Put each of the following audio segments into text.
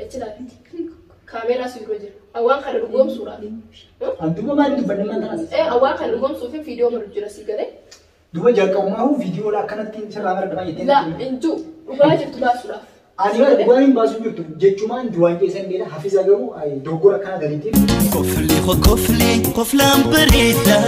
اتلا كاميرا سيروجر أوان خلي رقم صورة أنتوا ما عندكم بدل ما تناس أوان خلي رقم صورة في فيديو مرجع سيكده دوما جاكم ما هو فيديو لا كانت تنشر عمر دما يتين لا انتو وباجي تبغى صورة أنا وين باسو جبت جيتشمان جوان كيسن بينا حافظ أجرو أي دوغورا كان دليتين كفلان بريدا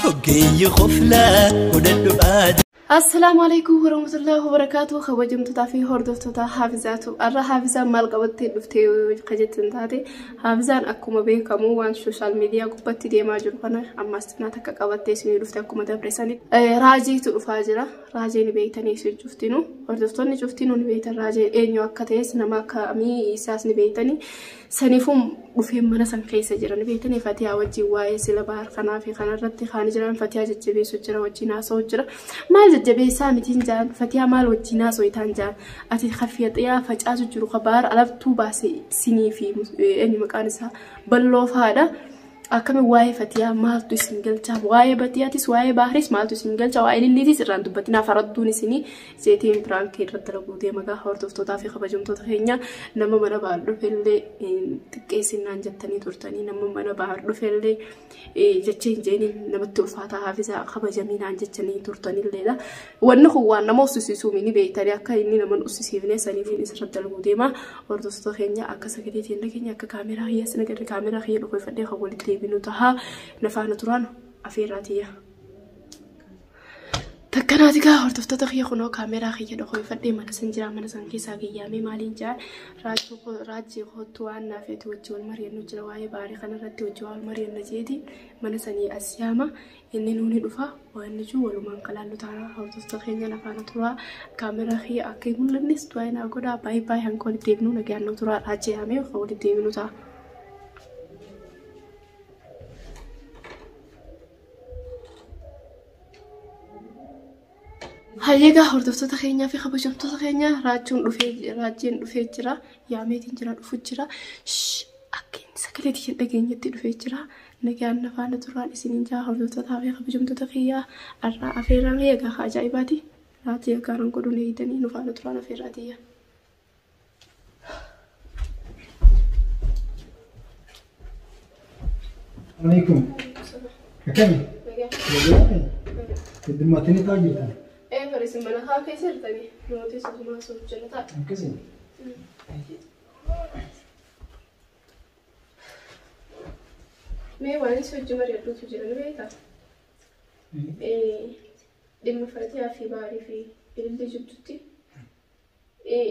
وجي خفلا ودد بعد السلام عليكم ورحمة الله وبركاته خوجم تطافي هردف تطا حافظاتو أرى حافظة مال قبضتي دفتي وقجت انتاتي حافظان أكوما بيكمو وان سوشال ميديا قبضتي ديما جرقنا أما استناتك قبضتي سني دفتي أكوما دبرساني راجي تلفاجرة راجي نبيتني سجفتينو هردفتوني جفتينو نبيتن راجي إنيو أكتيس نما كامي إساس نبيتني سنفهم وفهم من سن كيس جرا نبيتني فتيا وجي واي سلا بار خنا في خنا رتي خان جرا فتيا ججبي سجرا وجي ناسو جرا مال ججبي سامتين جان فتيا مال وجي ناسو يتان جان أتي خفيت يا فجأة جرو خبار ألف توبا سني في إني مكانسها بلوف هذا أكمل واي فتيا مال تو سنجل جاب واي بتياتيس واي بحريس مال تو سنجل جاب واي لليتيس راندو بتنا فردوني سني زيتين برانكي رتلقو دي مجا هورتوف توتافي خبجم توتخينيا نما منا بعرض في اللي تكيسين نانجتني تورتني نما منا بعرض في اللي جتشين جيني نما تلفاتا حافظة خبجمي نانجتني تورتني الليلة وانه هو نما أسسيسو مني بيتاري أكا إني نما أسسيفني سني في نسر رتلقو دي ما هورتوف توتخينيا أكا سكتي لكن أكا كاميرا هي سنة كاميرا هي لقي فدي خولي بنوتها نفعنا تران أفيراتية تكناتك هرتفت تخيا خنو كاميرا خيا دخوي فدي من سنجرا من سنكي ساقي يامي مالين جاء راجي خطوان نافت وجوال مريم نجرا واي باري خنا رتي وجوال مريم نجيدي من سني أسياما إني نوني دفا وإنجو ولو من قلالو تارا هرتفت خيا نفعنا ترا كاميرا خيا أكيد من لنس توين أقودا باي باي هنقول تبنو نجانو ترا راجي يامي وخولي تبنو تا هيجا هردفتو تخينيا في خبجمتو تخينيا راجين دفي جرا ياميتين جرا دفو جرا أكين سكلتي دغين يتي دفي جرا نغان نفانا تران اسنين جا هردفتو تافي خبجمتو تخيا ارا افيران هيجا خاجايباتي راجي كارن كودو نيتني نفانا تران افيراتيا عليكم كم الدماتني تاجيتا إيه فريسي منا خا كيسر تاني نوتي سوما سوتشنا تا كذي مي واني سوتش مريا تو تجرا نبيتا دم فرتي في باري في اللي جبتتي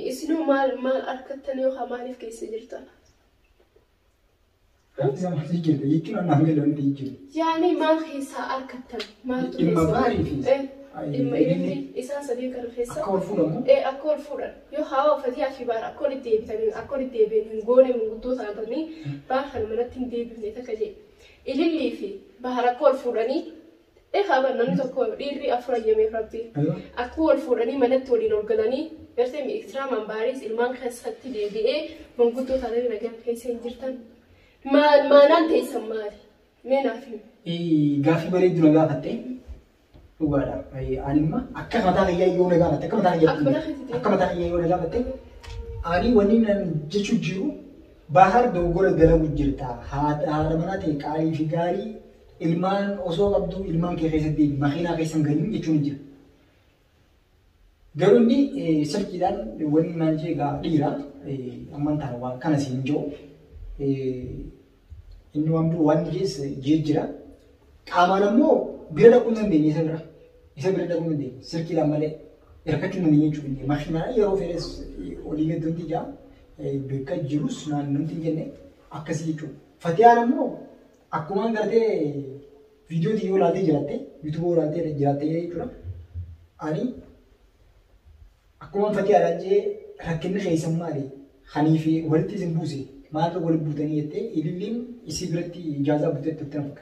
اسنو مال أركتني وخماني في كيس جرتا إذا ما تيجي يمكن أنا أعمل لون تيجي يعني ما خيسا أركتن ما تخيسا إما باري في إما إلي إسان صديق الخيسا أكول فورا أكول فورا يو هاو فتيا في بار أكول الديب تاني أكول الديب نقولي من قدوس عبرني باخر منتين ديب نتكجي اللي في بحر أكول فوراني خبر نتكول ريري أفرج يمي ربي أكول فوراني منتولي نرجلاني برتمي إكسترا من باريس المان خس حتى ديبي من قدوس على رجال كيسين جرتن ما ننتهي سماري مين عارفين غافي بريد دولا غافتي وغادا أنا ما أكمل تاني يجيو نجابته أكمل تاني يجيو نجابته أنا ونين جيشو جيو bahar dogora galamu jirta haada manati qaali fi gaari ilmaan osoo qabdu ilmaan kee keessatti makiinaa keessan galin jechuun jira garuu inni sirkiidhaan wanni naan jee gaa dhiira amantaan waan kana siin jiru inni waan jees jee jira qaamaan ammoo bira dhaquu dandeenye isa bira dhaquu dandeenye sirkiidhaan malee hirkachuu dandeenye jechuudha makiinaa yeroo fedhes olii gaddoonti jaa بيكا جروس نانتين جنة أكسي يجوا فتيانا مو أكمان كرده فيديو تيجي ولادي جلاته يوتيوب ولادي جلاته يجوا أني أكمان فتيانا جه ركننا خيسا مالي خنيفي ولتي زنبوزي ما أدري ولد بوتاني يته إلين يسيبرتي إجازة بوتة تبتنفك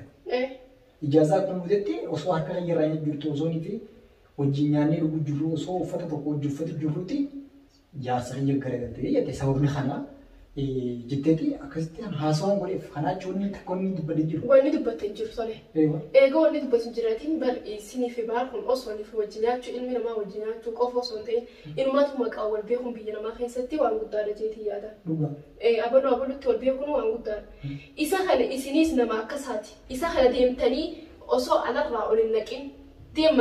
إجازة كم بوتة أسوار كذا يراي جرتو زوني في وجينياني لو جرو سو فتى تقول جفتة جروتي جالس خير كره ده يا تساوي خنا جتتي أكستي أنا هاسون قولي خنا جوني تكوني دبلجيرو. واني دبتة جير صلي. أيوة. واني دبتة جيراتين بل سني في باركم أصلا في وجنات شو إلمي ما وجنات شو قف أصلا تين إنه ما تمك أول بيهم بيجنا ما خين ستي وان قدار جيتي هذا. أبلو تول بيهم وان قدار. إذا خل إسنيس نما كساتي. إذا خل ديم تاني أصو على الرأول النكين ديم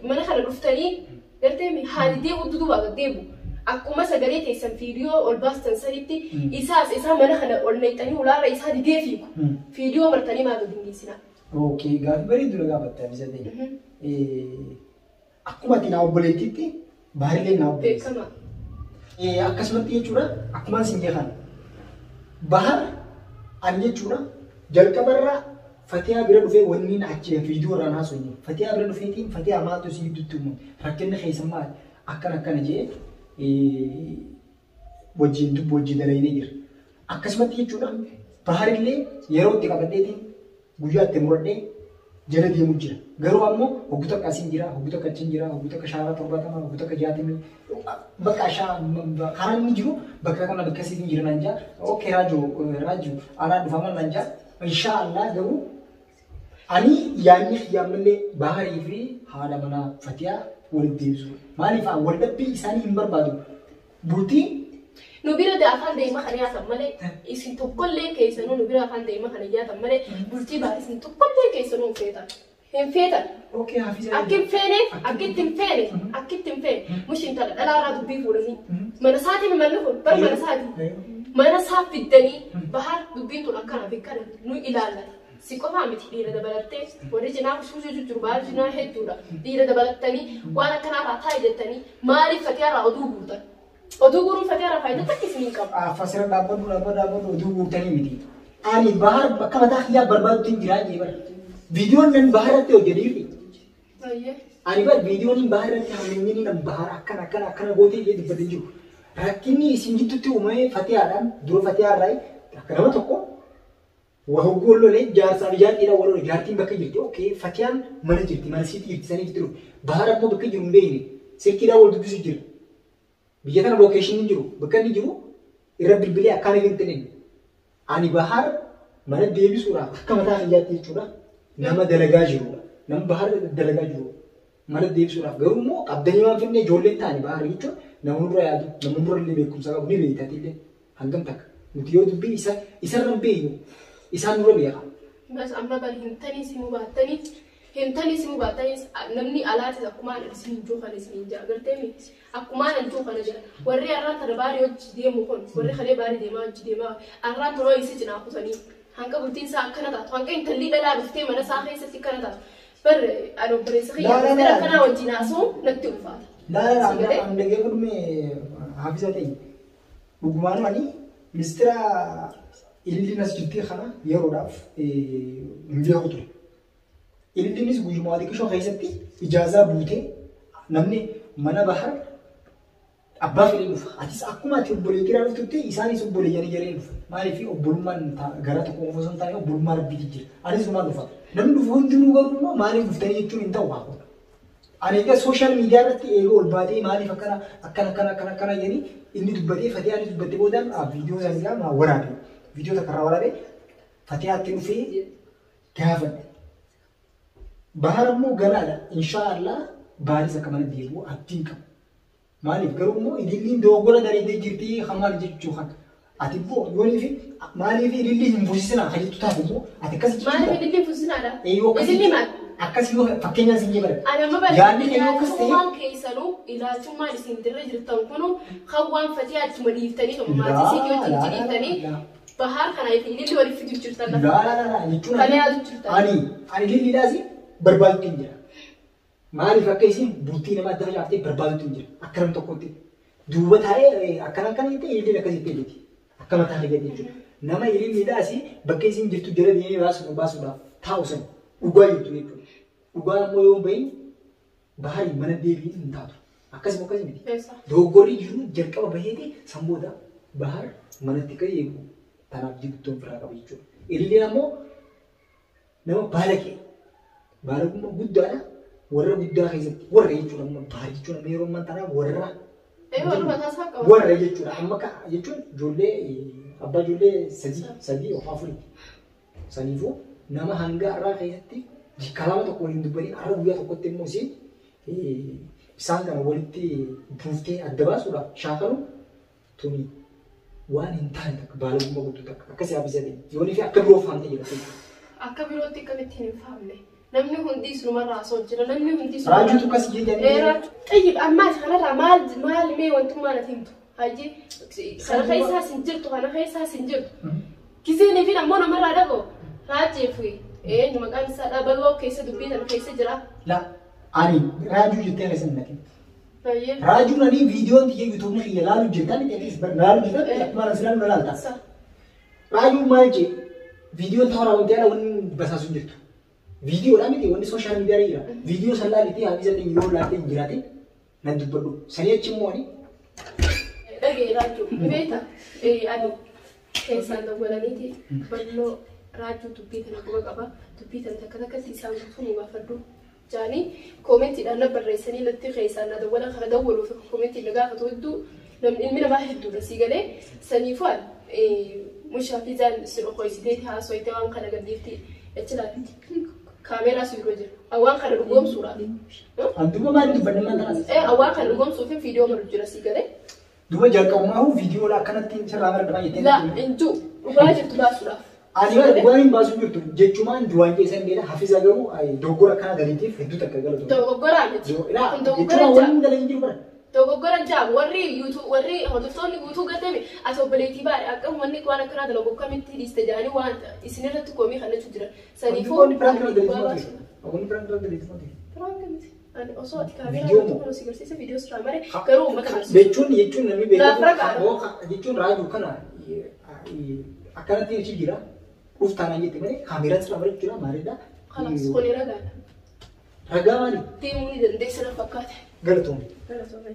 من خل رفتني قلتني هذه ديم ودودو بعد ديمو. Akkuma sagalee teessan fiidiyoo ol baastan sanitti isaa mana kana ol neexanii ulaarra isaa didee fiigu. Fiidiyoo martanii maal dindiisina. Okay, gaafi bareedu na gaafatta bisadee. Akkuma ati naa obboleettiitti baarilee naa obboleessa. Beekama. Akkasumatti jechuudha akkuma isin jeekan. Bahar ani jechuudha jalqabarraa Fatiyaa bira dhufee wanni achi fiidiyoo irraan haasofne. Fatiyaa bira dhufeetiin Fatiyaa maatu si gidduutti uumu. Rakkinni keessan maal akkana jee wajjin dubbo wajjin dalaynee jira. Akkasumatti jechuudha baharillee yeroo itti qabadheetiin guyyaa itti muradhee jala deemu jira. Garuu ammoo hogguuta akkasiin jira, hogguuta akka achiin jira, hogguuta akka shaara 70, hogguuta akka 60 bakka karaan inni jiru bakka kana bakka asiin jira naan jaa. Okay raajuu anaa dhufama naan jaa. Inshaallah garuu ani yaanni xiyyaamillee baharii fi haadha manaa Fatiyaa walitti deebisu. Maaliif wal dhabbii isaanii hin barbaadu. Bultii nubira da afaan deema kana yaatan malee isin tokkollee keessanuu nubira afaan deema kana yaatan malee bultii baa isin tokkollee keessanuu hin feetan. Okay hafiza. Akkitti hin feene mushin tala dhalaarraa dubbii fuudhanii mana isaatiin malli kun bar mana isaatii mana isaa fiddanii bahar dubbiin tun akkana fi kana nu ilaallata. Si qofaa miti dhiira dabalattee warri cinaa shuusuu jijjiiru baala cinaa hedduudha. Dhiira dabalattanii waan akkanaarraa taa'e jettanii maaliif Fatiyaarraa oduu guutan? Oduu guuruun Fatiyaarraa faayidaa takkis ni qabu. Fasira dhaabbatu oduu guutanii miti. Ani bahar bakka mataa xiyyaa barbaadutti hin jiraa jee bara. Viidiyoon nan baharatti hojjetee ani bar viidiyoon baharatti hammeenyini nan bahar akkana gootee jee dubbatee jiru. Rakkinni isin jidduutti uumamee Fatiyaadhaan dura Fatiyaarraa akka nama tokko وهو لي جار سالجات إلى ولو جارتين بكجرتي أوكي فتيان من جرتي من سيتي جرتي سنة جرتي بهارات مو بكجرون بيني سكيدا ولد بيسجر بيجتنا لوكيشن نجرو بكان نجرو يرب البلي أكاني بنتين أنا بهار من الديبي سورة كم تاخذ جاتي سورة نما دلجا جرو نما بهار دلجا جرو من الديبي سورة قرمو أبدني ما فيني جولين تاني بهار يجوا نمر يادو نمر اللي بيكون ساقا بني بيتاتي لي هنگم تك متيو دبي إسا ربي إسان نور بيها. بس أما بل هنتني سمو باتني نمني على تزكمان السنين جوخا السنين جا قلتني أكمان الجوخا نجا وري أرات رباري وجدي مكون وري خلي باري ديما وجدي ما أرات روي سجنا خصني هنگا بولتين سا كندا هنگا إنت اللي لا بفتي من ساخي ستي كندا بر أنا بريسخي يا كنا وجناسو نكتوفا لا أنا دقيقة كم حافظتي بقمان ماني مسترا إللي ناس جدي خنا يروداف مبيع خطر إللي ناس بيجوا هذيك شو خيستي إجازة بوته نمني منا بحر أبا في النوف أتيس أكو ما تقول لي كذا تقولي إنسان يسوي لي يعني النوف ما يفي أبولمان غيره تكون فوزن تاني أبولمان بيجي أنا سمع نوفا نمني نوفون تنو غيره ما نفهم تاني يجون إنت واقع أنا كده سوشيال ميديا رتي إيجو البادي ما نفهم كنا يعني إني تبدي فتي أنا تبدي بودن فيديو زانيا ما وراني فيديو تكرر ولا فتيات تنفي كافن بحر مو جلاله إن شاء الله باريس كمان ديرو أتينكم مالي فكروا مو إدلين دوغولا داري ديجرتي خمال جيتشوخان أتبو يقولي في مالي في إدلين مفوسنا خلي تتابعوا أتكاس مالي في إدلين مفوسنا لا أيوة إدلين ما أكاس يو فكينا سينجي بره أنا ما بعرف يعني كيلو كستي ما كيسانو إلى ثم نسين درجة تنقلوا خوان فتيات مدير تاني هم ما تسيجوا تنجري تاني بحر خنا يفيدني ولا في تجرتنا لا أنا للي لازم برباد تنجر ما أعرف كيسين بوتي نما درجة عفتي برباد تنجر أكرم تقولي دوبت هاي أكرم يتي يلي نكذي تيجي أكرم تاني جدي نما يلي لازم بكيسين جرتو جرا ديني باس ودا ثاوسن وقاي يتو وقاي مو يوم بين بحري من الدبي نتاعو أكاس مكاس مدي دوغوري جرو جركا بهيدي سمودا بحر من التكاي يبو tanah jituh berapa bicu. Ini nama balaki. Balaku mah Buddha na, warra Buddha kaisa, warra itu nama bahari itu nama orang mana tanah warra. warra jechuudha amma jechuun ijoollee abbaa ijoollee sadii yookaan afurii saniifuu nama hanga irraa keessatti kalama tokko waliin dubbanii har'a guyyaa tokkotti immoo isaan kana walitti buuftee adda baasuudhaaf shaakalu tuni waan hin taane takka baalummaa guutuu takka akkasii haabisanii yoonii fi akka biroo faamtee jedhate. Akka birootti akkamitti hin faamne namni hundi sunumarraa asoo jira namni hundi raajuutu akkas jedhanii. Xayyib ammaas kanarraa maal mee wantummaa natti himtu hajji kana keessaas hin jirtu kana keessaas hin jirtu giseenii fi ammoo namarraa dhagoo raajeefi eenyu maqaan isaa dhaaballoo keessa dubbii kana keessa jira. La ani raajuu jettee keessa hin naqin. Raajuu nani viidiyoon tiyya yuutuubni xiyya laalu jettan jedhis laalu jettan akkuma asilaan nu laalta. Raajuu maal jee viidiyoon ta'uu wanti ala wanni basaasu jirtu. Viidiyoodhaan miti wanni sooshaal miidiyaa jira. Viidiyoo san laalitee haabisatti yoo laattee hin jiraate nan dubbadhu. Sanii achi immoo ani. Dhagee raajuu beekta ani keessaan dawwalaniiti balloo raajuu dubbii kana quba qaba dubbii kana takka takkatti isaan guutuu nu gaafadhu. Jaani koomentiidhaan na barreessanii natti keessaan na dawwalan kana dawwaluuf koomentiin na gaafatu hedduu ilmi namaa hedduudha si galee saniifaan mushaa fi jaan sin okoysitee haasoyitee waan kana gaddiifti jechi laatti kaameeraa si yeroo jira waan kana dhugoomsuudhaaf. Anduuba maal dubbanne mantanas. Waan kana dhugoomsuuf viidiyoo malu jira si galee. Duuba jalqabumaa viidiyoo akkanatti sirraa bara jettee. La injuu dhugaa jirtu baasuudhaaf. Ani waan hin baasuu jirtu jechumaan duwwaan keessan dheeraa hafiza garuu dogoggora kana galiitiif hedduu takka galatu. Dogoggora miti. Jechumaan waan galan jiru bara. Dogoggora jaab warri hordoftoonni guutuu gatame ati obboleettii baadhe akka uummanni waan akkanaa dalagu kamitti dhiiste jedhanii waan isinirratti koomii kanatu jira. Saniifuu Wanni biraan dura galiiti. Ani osoo ati kaameeraa irratti kun si garsiisa viidiyoo sirraa mare garuu uummata barsiisa. Jechuun namni beekamu jechuun raajuu kana akkanatti achi jira. Uftaan jette malee kaameeraan sirraa mare jira maalidhaa. Kalaas kun ragaadha. Ragaa maali? Deemuu ni dandeessa na fakkaate. Galatoomne. Galatoomne.